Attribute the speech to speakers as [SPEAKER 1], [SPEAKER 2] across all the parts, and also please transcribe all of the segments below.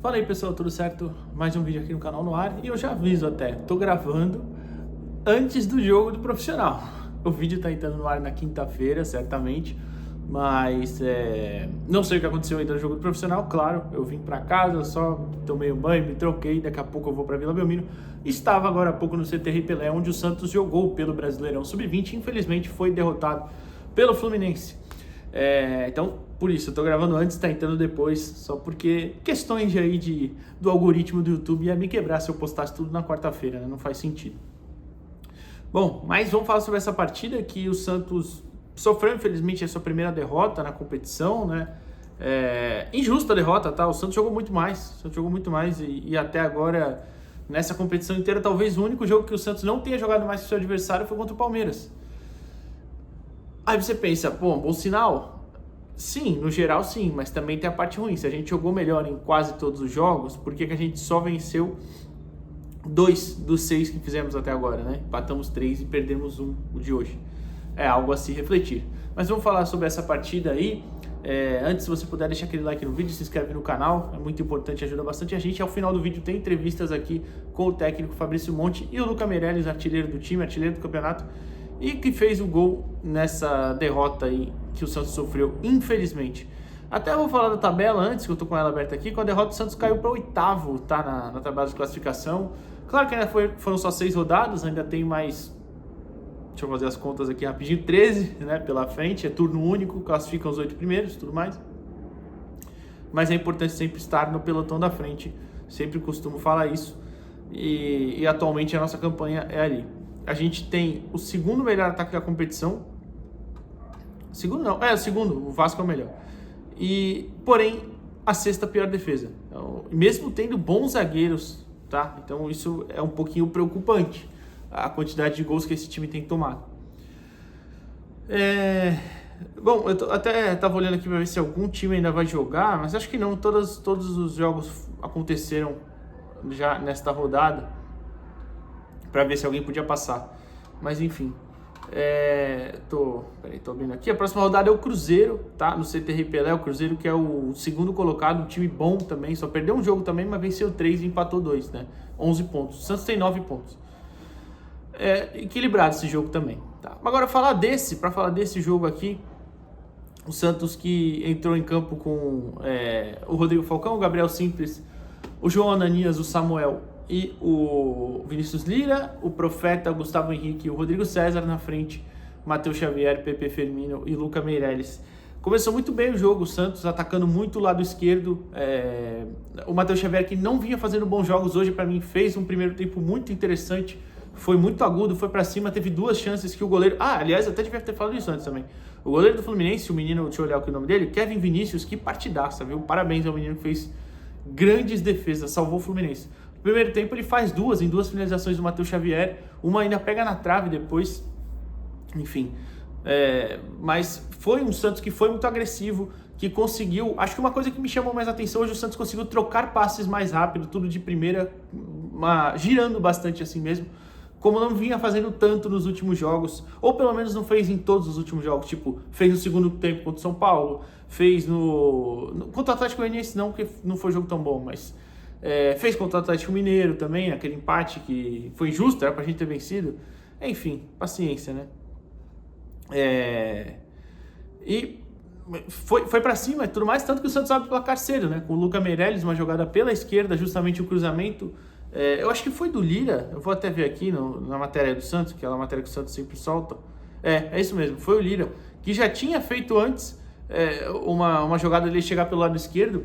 [SPEAKER 1] Fala aí pessoal, tudo certo? Mais um vídeo aqui no canal no ar e eu já aviso até, tô gravando antes do jogo do profissional. O vídeo tá entrando no ar na quinta-feira, certamente, mas não sei o que aconteceu ainda no jogo do profissional, claro, eu vim pra casa, só tomei um banho, me troquei, daqui a pouco eu vou pra Vila Belmiro. Estava agora há pouco no CT Pelé, onde o Santos jogou pelo Brasileirão Sub-20 e infelizmente foi derrotado pelo Fluminense. Então, por isso, eu tô gravando antes, tá entrando depois, só porque questões aí do algoritmo do YouTube ia me quebrar se eu postasse tudo na quarta-feira, né? Não faz sentido. Bom, mas vamos falar sobre essa partida que o Santos sofreu, infelizmente, a sua primeira derrota na competição, né? Injusta a derrota, tá? O Santos jogou muito mais, e até agora, nessa competição inteira, talvez o único jogo que o Santos não tenha jogado mais que o seu adversário foi contra o Palmeiras. Aí você pensa, pô, bom sinal? Sim, no geral sim, mas também tem a parte ruim. Se a gente jogou melhor em quase todos os jogos, por que a gente só venceu 2 dos 6 que fizemos até agora, né? Empatamos 3 e perdemos 1, o de hoje. É algo a se refletir. Mas vamos falar sobre essa partida aí. Antes, se você puder, deixar aquele like no vídeo, se inscreve no canal, é muito importante, ajuda bastante a gente. Ao final do vídeo tem entrevistas aqui com o técnico Fabrício Monte e o Luca Meirelles, artilheiro do time, artilheiro do campeonato, e que fez o gol nessa derrota aí que o Santos sofreu, infelizmente. Até eu vou falar da tabela antes, que eu tô com ela aberta aqui. Com a derrota, o Santos caiu para oitavo, tá? Na tabela de classificação. Claro que ainda foram só 6 rodadas, ainda tem mais... Deixa eu fazer as contas aqui rapidinho. 13, né, pela frente, é turno único, classificam os 8 primeiros, tudo mais. Mas é importante sempre estar no pelotão da frente, sempre costumo falar isso. E atualmente a nossa campanha é ali. A gente tem o segundo melhor ataque da competição. Segundo não, o segundo, o Vasco é o melhor. Porém, a sexta pior defesa. Então, mesmo tendo bons zagueiros, tá? Então isso é um pouquinho preocupante, a quantidade de gols que esse time tem tomado. Bom, eu até estava olhando aqui para ver se algum time ainda vai jogar, mas acho que não. Todos os jogos aconteceram já nesta rodada, para ver se alguém podia passar. Mas enfim, tô abrindo aqui. A próxima rodada é o Cruzeiro, tá? No CT Pelé, o Cruzeiro que é o segundo colocado, um time bom também, só perdeu um jogo também, mas venceu 3 e empatou 2, né? 11 pontos. O Santos tem 9 pontos. Equilibrado esse jogo também, tá? Agora para falar desse jogo aqui, o Santos que entrou em campo com o Rodrigo Falcão, o Gabriel Simples, o João Ananias, o Samuel e o Vinícius Lira, o Profeta, o Gustavo Henrique e o Rodrigo César na frente, Matheus Xavier, Pepe Firmino e Luca Meirelles. Começou muito bem o jogo, o Santos atacando muito o lado esquerdo. O Matheus Xavier, que não vinha fazendo bons jogos hoje, para mim fez um primeiro tempo muito interessante, foi muito agudo, foi para cima, teve 2 chances que o goleiro... aliás, eu até devia ter falado isso antes também. O goleiro do Fluminense, o menino, deixa eu olhar aqui o nome dele, Kevin Vinícius, que partidaça, viu? Parabéns ao menino que fez grandes defesas, salvou o Fluminense. No primeiro tempo ele faz 2 finalizações do Matheus Xavier, uma ainda pega na trave depois, enfim. Mas foi um Santos que foi muito agressivo, que conseguiu... Acho que uma coisa que me chamou mais a atenção hoje, o Santos conseguiu trocar passes mais rápido, tudo de primeira, girando bastante assim mesmo, como não vinha fazendo tanto nos últimos jogos, ou pelo menos não fez em todos os últimos jogos, tipo, fez no segundo tempo contra o São Paulo, fez contra o Atlético Goianiense não, porque não foi um jogo tão bom, mas fez contra o Atlético Mineiro também, aquele empate que foi injusto, era pra gente ter vencido. Enfim, paciência, né? E foi pra cima e tudo mais, tanto que o Santos abre o placar cedo, né? Com o Luca Meirelles, uma jogada pela esquerda, justamente o cruzamento. Eu acho que foi do Lira, eu vou até ver aqui na matéria do Santos, aquela matéria que o Santos sempre solta. É isso mesmo, foi o Lira, que já tinha feito antes uma jogada dele chegar pelo lado esquerdo,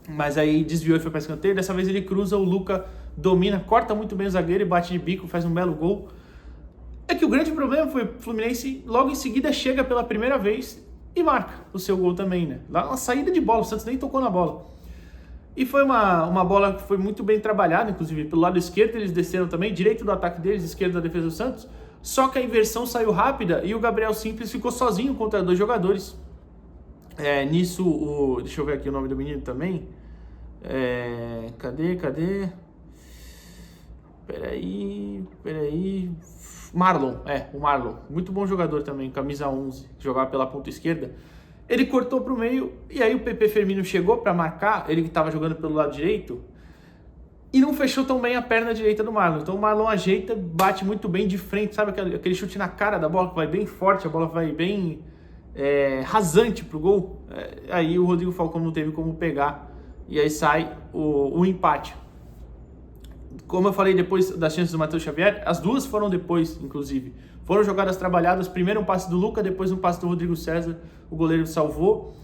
[SPEAKER 1] mas aí desviou e foi para escanteio. Dessa vez ele cruza, o Luca domina, corta muito bem o zagueiro e bate de bico, faz um belo gol. É que o grande problema foi o Fluminense logo em seguida chega pela primeira vez e marca o seu gol também, né? Lá na saída de bola, o Santos nem tocou na bola. E foi uma bola que foi muito bem trabalhada, inclusive pelo lado esquerdo eles desceram também, direito do ataque deles, esquerdo da defesa do Santos, só que a inversão saiu rápida e o Gabriel Simples ficou sozinho contra 2 jogadores. Nisso, deixa eu ver aqui o nome do menino também, cadê? Peraí, Marlon, o Marlon, muito bom jogador também, camisa 11, que jogava pela ponta esquerda. ele cortou para o meio, e aí o Pepe Firmino chegou para marcar, ele que estava jogando pelo lado direito, e não fechou tão bem a perna direita do Marlon. Então o Marlon ajeita, bate muito bem de frente, sabe aquele chute na cara da bola, que vai bem forte, a bola vai bem rasante pro gol. Aí o Rodrigo Falcão não teve como pegar, e aí sai o empate. Como eu falei depois das chances do Matheus Xavier, as duas foram depois, inclusive. Foram jogadas trabalhadas, primeiro um passe do Luca, depois um passe do Rodrigo César, o goleiro salvou.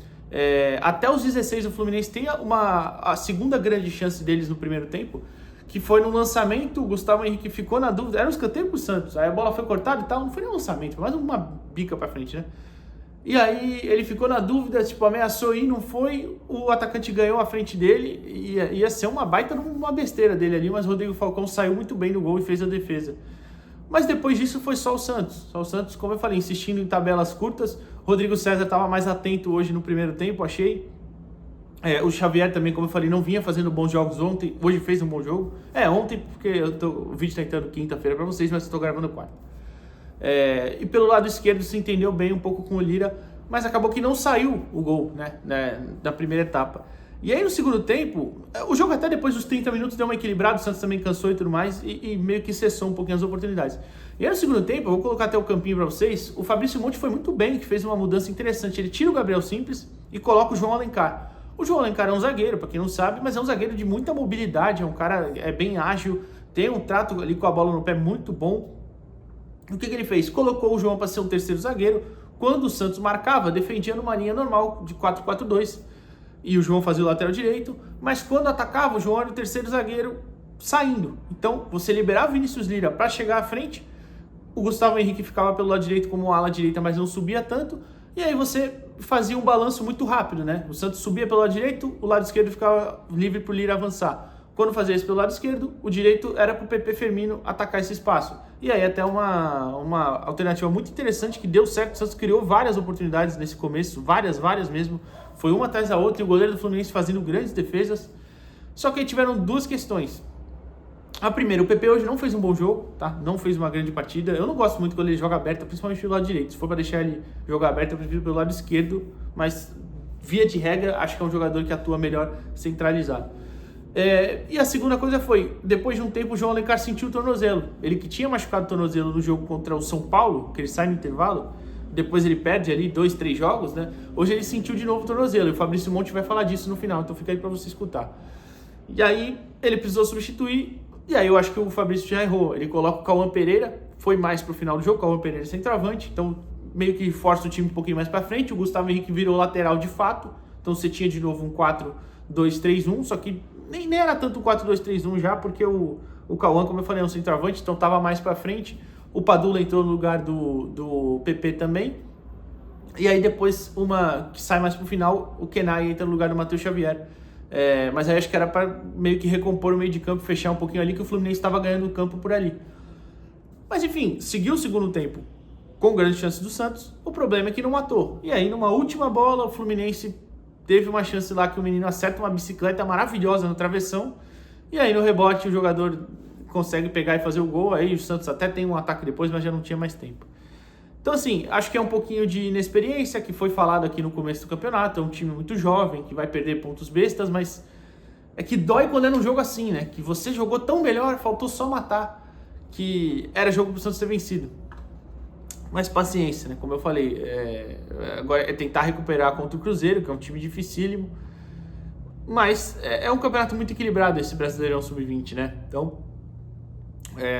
[SPEAKER 1] Até os 16 o Fluminense tem a segunda grande chance deles no primeiro tempo, que foi no lançamento, o Gustavo Henrique ficou na dúvida, era um escanteio pro Santos, aí a bola foi cortada e tal, não foi nem um lançamento, foi mais uma bica pra frente, né? E aí ele ficou na dúvida, tipo, ameaçou ir, não foi, o atacante ganhou a frente dele, ia ser uma baita uma besteira dele ali, mas o Rodrigo Falcão saiu muito bem no gol e fez a defesa. Mas depois disso foi só o Santos. Só o Santos, como eu falei, insistindo em tabelas curtas. Rodrigo César estava mais atento hoje no primeiro tempo, achei. O Xavier também, como eu falei, não vinha fazendo bons jogos ontem. Hoje fez um bom jogo. Ontem, porque o vídeo está entrando quinta-feira para vocês, mas eu estou gravando quarta. E pelo lado esquerdo se entendeu bem um pouco com o Lira, mas acabou que não saiu o gol, né, na primeira etapa. E aí no segundo tempo, o jogo até depois dos 30 minutos deu uma equilibrada, o Santos também cansou e tudo mais, e meio que cessou um pouquinho as oportunidades. E aí no segundo tempo, eu vou colocar até o campinho para vocês, o Fabrício Monte foi muito bem, que fez uma mudança interessante. Ele tira o Gabriel Simples e coloca o João Alencar. O João Alencar é um zagueiro, para quem não sabe, mas é um zagueiro de muita mobilidade, é um cara bem ágil, tem um trato ali com a bola no pé muito bom. O que ele fez? Colocou o João para ser um terceiro zagueiro. Quando o Santos marcava, defendia numa linha normal de 4-4-2. E o João fazia o lateral direito, mas quando atacava, o João era o terceiro zagueiro saindo. Então, você liberava o Vinícius Lira para chegar à frente, o Gustavo Henrique ficava pelo lado direito como ala direita, mas não subia tanto, e aí você fazia um balanço muito rápido, né? O Santos subia pelo lado direito, o lado esquerdo ficava livre para o Lira avançar. Quando fazia isso pelo lado esquerdo, o direito era para o Pepe Firmino atacar esse espaço. E aí até uma alternativa muito interessante que deu certo. O Santos criou várias oportunidades nesse começo, várias mesmo. Foi uma atrás da outra e o goleiro do Fluminense fazendo grandes defesas. Só que aí tiveram duas questões. A primeira, o Pepe hoje não fez um bom jogo, tá? Não fez uma grande partida. Eu não gosto muito quando ele joga aberto, principalmente pelo lado direito. Se for para deixar ele jogar aberto, eu prefiro pelo lado esquerdo. Mas, via de regra, acho que é um jogador que atua melhor centralizado. E a segunda coisa foi, depois de um tempo, o João Alencar sentiu o tornozelo. Ele que tinha machucado o tornozelo no jogo contra o São Paulo, que ele sai no intervalo, depois ele perde ali 2, 3 jogos, né? Hoje ele sentiu de novo o tornozelo, e o Fabrício Monte vai falar disso no final, então fica aí pra você escutar. E aí ele precisou substituir, e aí eu acho que o Fabrício já errou. Ele coloca o Cauã Pereira, foi mais pro final do jogo, o Cauã Pereira centroavante, então meio que força o time um pouquinho mais pra frente. O Gustavo Henrique virou lateral de fato, então você tinha de novo um 4-2-3-1, só que nem era tanto 4-2-3-1 já, porque o Cauã, como eu falei, é um centroavante, então estava mais para frente. O Padula entrou no lugar do PP também. E aí depois, uma que sai mais pro final, o Kenai entra no lugar do Matheus Xavier. Mas aí acho que era para meio que recompor o meio de campo, fechar um pouquinho ali, que o Fluminense estava ganhando o campo por ali. Mas enfim, seguiu o segundo tempo com grande chance do Santos. O problema é que não matou. E aí, numa última bola, o Fluminense teve uma chance lá que o menino acerta uma bicicleta maravilhosa no travessão. E aí no rebote o jogador consegue pegar e fazer o gol. Aí o Santos até tem um ataque depois, mas já não tinha mais tempo. Então assim, acho que é um pouquinho de inexperiência que foi falado aqui no começo do campeonato. É um time muito jovem, que vai perder pontos bestas, mas é que dói quando é num jogo assim, né? Que você jogou tão melhor, faltou só matar, que era jogo pro Santos ter vencido. Mas paciência, né? Como eu falei, agora é tentar recuperar contra o Cruzeiro, que é um time dificílimo. Mas é um campeonato muito equilibrado esse Brasileirão Sub-20, né? Então,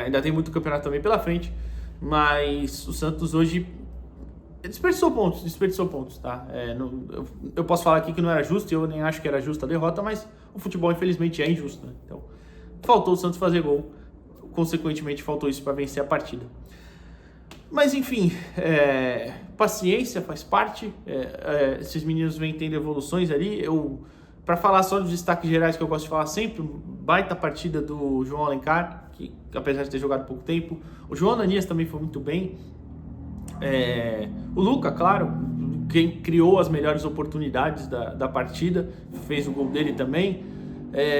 [SPEAKER 1] ainda tem muito campeonato também pela frente. Mas o Santos hoje desperdiçou pontos, tá? Eu posso falar aqui que não era justo, eu nem acho que era justa a derrota, mas o futebol infelizmente é injusto, né? Então, faltou o Santos fazer gol. Consequentemente, faltou isso para vencer a partida. Mas enfim, paciência faz parte, esses meninos vêm tendo evoluções ali. Para falar só dos destaques gerais que eu gosto de falar sempre, baita partida do João Alencar, que apesar de ter jogado pouco tempo, o João Ananias também foi muito bem, o Luca, claro, quem criou as melhores oportunidades da partida, fez o gol dele também.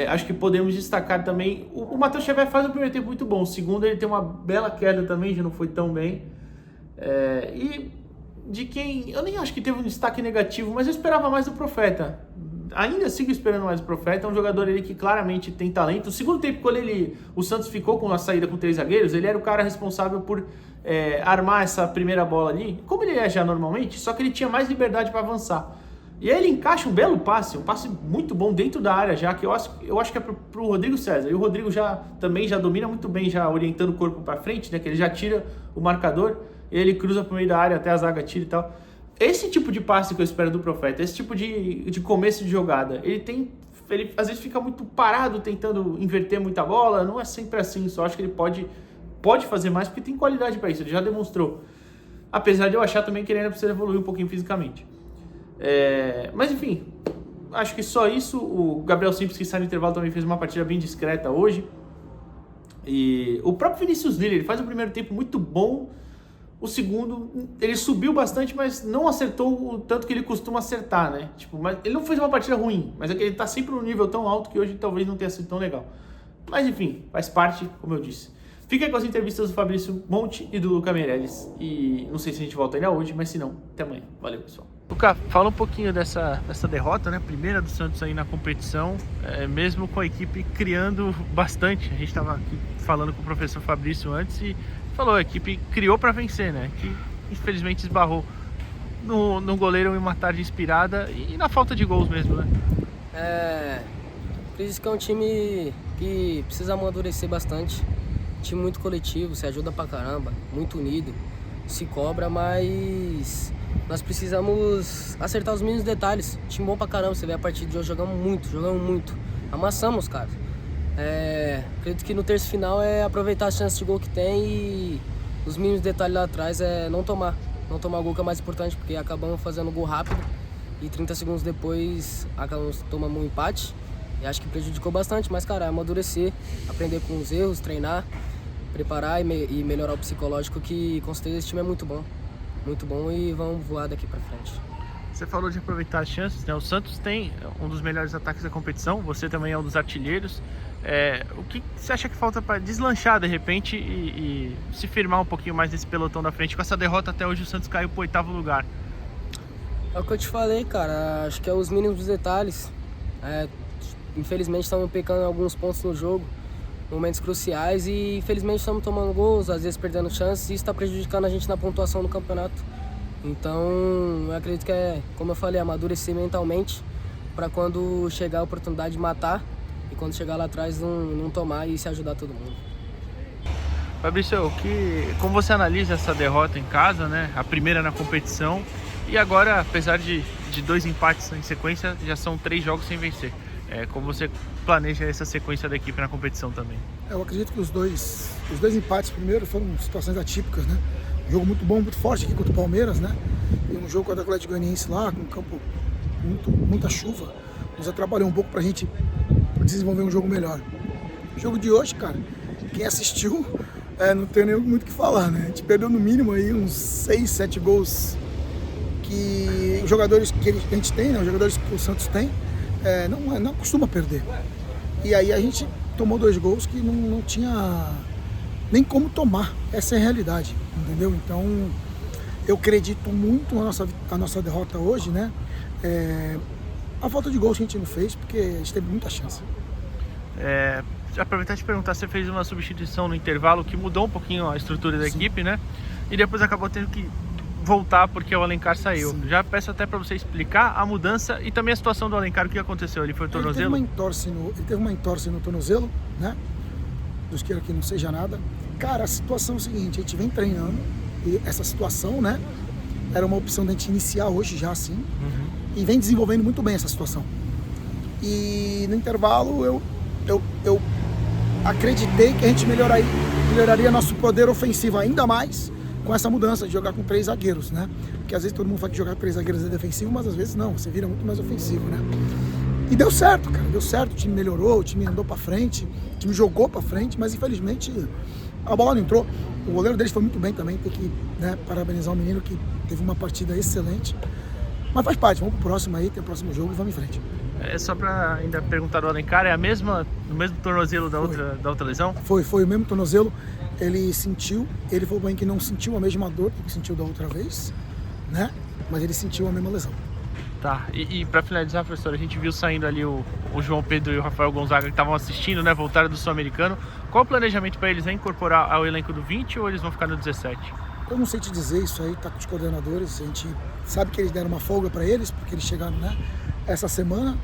[SPEAKER 1] Acho que podemos destacar também, o Matheus Xavier faz o primeiro tempo muito bom, o segundo ele tem uma bela queda também, já não foi tão bem. E de quem eu nem acho que teve um destaque negativo, mas eu esperava mais do Profeta. Ainda sigo esperando mais do Profeta, é um jogador ele que claramente tem talento. O segundo tempo, quando o Santos ficou com a saída com 3 zagueiros, ele era o cara responsável por armar essa primeira bola ali, como ele é já normalmente, só que ele tinha mais liberdade para avançar. E aí ele encaixa um belo passe, um passe muito bom dentro da área já, que eu acho que é pro Rodrigo César. E o Rodrigo também já domina muito bem, já orientando o corpo para frente, né, que ele já tira o marcador, e ele cruza pro meio da área até a zaga tira e tal. Esse tipo de passe que eu espero do Profeta, esse tipo de começo de jogada, ele às vezes fica muito parado tentando inverter muita bola, não é sempre assim, só acho que ele pode fazer mais porque tem qualidade para isso, ele já demonstrou. Apesar de eu achar também que ele ainda precisa evoluir um pouquinho fisicamente. Mas enfim, acho que só isso. O Gabriel Simples, que sai no intervalo, também fez uma partida bem discreta hoje. E o próprio Vinícius Lille, ele faz o primeiro tempo muito bom. O segundo, ele subiu bastante, mas não acertou o tanto que ele costuma acertar, né? Mas ele não fez uma partida ruim, mas é que ele tá sempre num nível tão alto que hoje talvez não tenha sido tão legal. Mas enfim, faz parte, como eu disse. Fica aí com as entrevistas do Fabrício Monte e do Luca Meirelles. E não sei se a gente volta ainda hoje, mas se não, até amanhã. Valeu, pessoal. Luca, fala um pouquinho dessa derrota, né? Primeira do Santos aí na competição, mesmo com a equipe criando bastante. A gente estava aqui falando com o professor Fabrício antes e falou, a equipe criou para vencer, né? Que infelizmente esbarrou no goleiro em uma tarde inspirada e na falta de gols mesmo, né?
[SPEAKER 2] Acredito que é um time que precisa amadurecer bastante. Time muito coletivo, se ajuda pra caramba, muito unido, se cobra, mas nós precisamos acertar os mínimos detalhes. Time bom pra caramba, você vê a partida de hoje, jogamos muito, amassamos, cara. Acredito que no terço final é aproveitar as chances de gol que tem e os mínimos detalhes lá atrás é não tomar gol, que é mais importante, porque acabamos fazendo gol rápido e 30 segundos depois tomamos um empate. E acho que prejudicou bastante, mas, cara, amadurecer, aprender com os erros, treinar, preparar e melhorar o psicológico, que com certeza esse time é muito bom e vamos voar daqui pra frente.
[SPEAKER 1] Você falou de aproveitar as chances, né? O Santos tem um dos melhores ataques da competição, você também é um dos artilheiros. O que você acha que falta para deslanchar de repente e se firmar um pouquinho mais nesse pelotão da frente? Com essa derrota até hoje o Santos caiu pro 8º lugar.
[SPEAKER 2] É o que eu te falei, cara, acho que é os mínimos detalhes. Infelizmente estamos pecando em alguns pontos no jogo, momentos cruciais, e infelizmente estamos tomando gols, às vezes perdendo chances, e isso está prejudicando a gente na pontuação do campeonato. Então eu acredito que como eu falei, amadurecer mentalmente para quando chegar a oportunidade de matar e quando chegar lá atrás não tomar e se ajudar todo mundo.
[SPEAKER 1] Fabrício, como você analisa essa derrota em casa, né? A primeira na competição, e agora, apesar de 2 empates em sequência, já são 3 jogos sem vencer. Como você planeja essa sequência da equipe na competição também?
[SPEAKER 3] Eu acredito que os dois empates primeiro foram situações atípicas, né? Um jogo muito bom, muito forte aqui contra o Palmeiras, né? E um jogo contra o Atlético Goianiense lá, com um campo muita chuva, nos atrapalhou um pouco pra gente desenvolver um jogo melhor. O jogo de hoje, cara, quem assistiu, não tem nem muito o que falar, né? A gente perdeu no mínimo aí uns 6, 7 gols que os jogadores que a gente tem, né? Os jogadores que o Santos tem, não costuma perder. E aí a gente tomou 2 gols que não tinha nem como tomar. Essa é a realidade, entendeu? Então eu acredito muito na nossa derrota hoje, né? A falta de gols que a gente não fez, porque a gente teve muita chance.
[SPEAKER 1] Aproveitar e te perguntar, você fez uma substituição no intervalo que mudou um pouquinho a estrutura da equipe, né? E depois acabou tendo que voltar porque o Alencar saiu. Sim. Já peço até para você explicar a mudança e também a situação do Alencar, o que aconteceu? Ele foi o tornozelo?
[SPEAKER 3] Ele teve uma entorse no tornozelo, né? Deus queira que não seja nada. Cara, a situação é o seguinte, a gente vem treinando e essa situação, né? Era uma opção da gente iniciar hoje já assim, e vem desenvolvendo muito bem essa situação. E no intervalo eu acreditei que a gente melhoraria nosso poder ofensivo ainda mais com essa mudança de jogar com 3 zagueiros, né? Porque às vezes todo mundo fala que jogar com 3 zagueiros é defensivo, mas às vezes não, você vira muito mais ofensivo, né? E deu certo, cara, deu certo, o time melhorou, o time andou pra frente, o time jogou pra frente, mas infelizmente a bola não entrou. O goleiro deles foi muito bem também, tem que, né, parabenizar o menino que teve uma partida excelente. Mas faz parte, vamos pro próximo aí, tem o próximo jogo e vamos em frente.
[SPEAKER 1] Só pra ainda perguntar do Alencar, é o mesmo tornozelo da outra lesão?
[SPEAKER 3] Foi o mesmo tornozelo, ele sentiu, ele falou bem que não sentiu a mesma dor que sentiu da outra vez, né? Mas ele sentiu a mesma lesão.
[SPEAKER 1] Tá, e pra finalizar, professor, a gente viu saindo ali o João Pedro e o Rafael Gonzaga que estavam assistindo, né? Voltaram do Sul-Americano. Qual o planejamento para eles? É incorporar ao elenco do 20 ou eles vão ficar no 17?
[SPEAKER 3] Eu não sei te dizer, isso aí tá com os coordenadores. A gente sabe que eles deram uma folga para eles, porque eles chegaram, né, essa semana.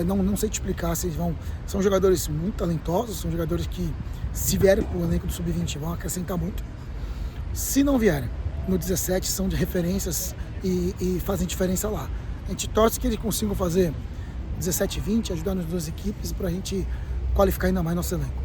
[SPEAKER 3] Não sei te explicar se eles vão. São jogadores muito talentosos, são jogadores que, se vierem para o elenco do Sub-20, vão acrescentar muito. Se não vierem, no 17 são de referências e fazem diferença lá. A gente torce que eles consigam fazer 17 e 20, ajudar nas duas equipes para a gente qualificar ainda mais nosso elenco.